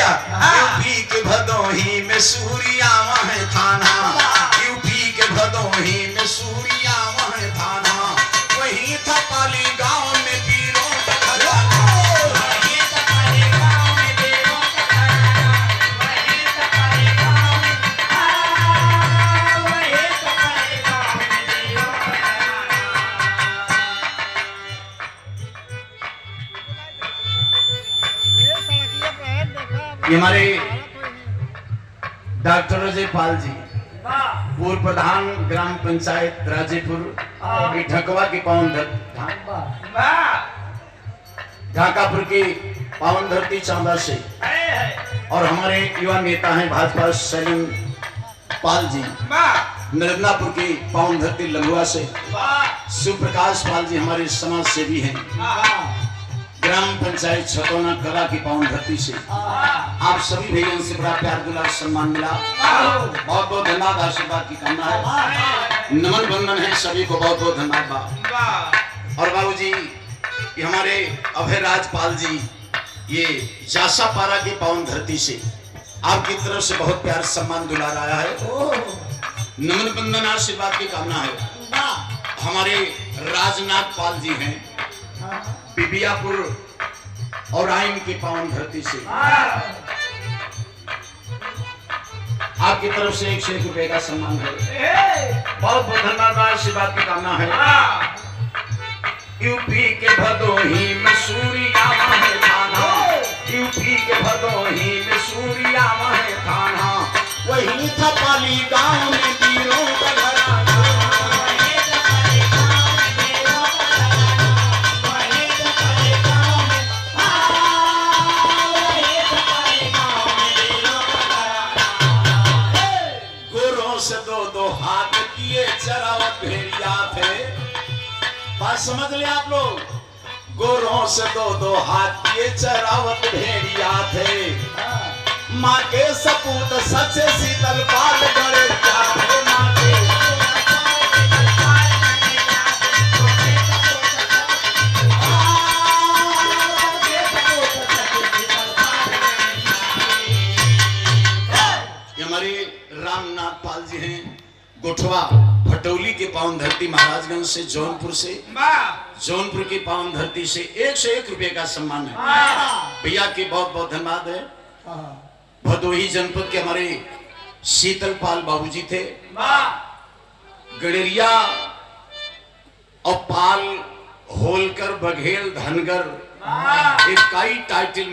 भैया यूपी के भदोही में सूर्या वह थाना, यूपी के भदोही में सूर्या वह थाना, वही था पाली गांव में वीरों का खजाना। ये हमारे डॉक्टर अजय पाल जी, पूर्व प्रधान ग्राम पंचायत राजेपुर, ढकवा की पावन ढाकापुर की पावन धरती चांदा से, और हमारे युवा नेता हैं भाजपा सलीम पाल जी, नरदनापुर की पावन धरती लंगुआ से, सुप्रकाश पाल जी हमारे समाज सेवी हैं, ग्राम पंचायत छतौना कला की पावन धरती से। आप सभी भैया से बड़ा प्यार दुलार सम्मान मिला, बहुत बहुत धन्यवाद, आशीर्वाद की कामना है, नमन बंदन है सभी को, बहुत बहुत धन्यवाद। और बाबूजी ये हमारे अभय राजपाल जी, ये जासापारा की पावन धरती से आपकी तरफ से बहुत प्यार सम्मान दुलार आया है, नमन बंदन आशीर्वाद की कामना है। हमारे राजनाथ पाल जी हैं पिबियापुर और आइन की पावन धरती से, आपकी तरफ से 101 रुपए का सम्मान है, बहुत बहुत धन्यवाद, आशीर्वाद की कामना है। यूपी के भदोही में सूर्या वह थाना, यूपी के भदोही में सूर्या वह थाना, वही था पाली गांव में वीरों का घराना। से दो हाथ किए चरावत भेड़िया थे, बात समझ ले आप लोग, गोरों से दो हाथ किए चरावत भेड़िया थे, माँ के सपूत सच्चे शीतल पाल गड़े थे, माँ के रामनाथ पाल जी हैं गोठवा भटौली के पावन धरती, महाराजगंज से, जौनपुर से, जौनपुर की पावन धरती से 101 रुपए का सम्मान है भैया की, बहुत बहुत धन्यवाद है। भदोही जनपद के हमारे शीतल पाल बाबूजी थे, गड़ेरिया और पाल, होलकर, बघेल, धनगर, एक कई टाइटल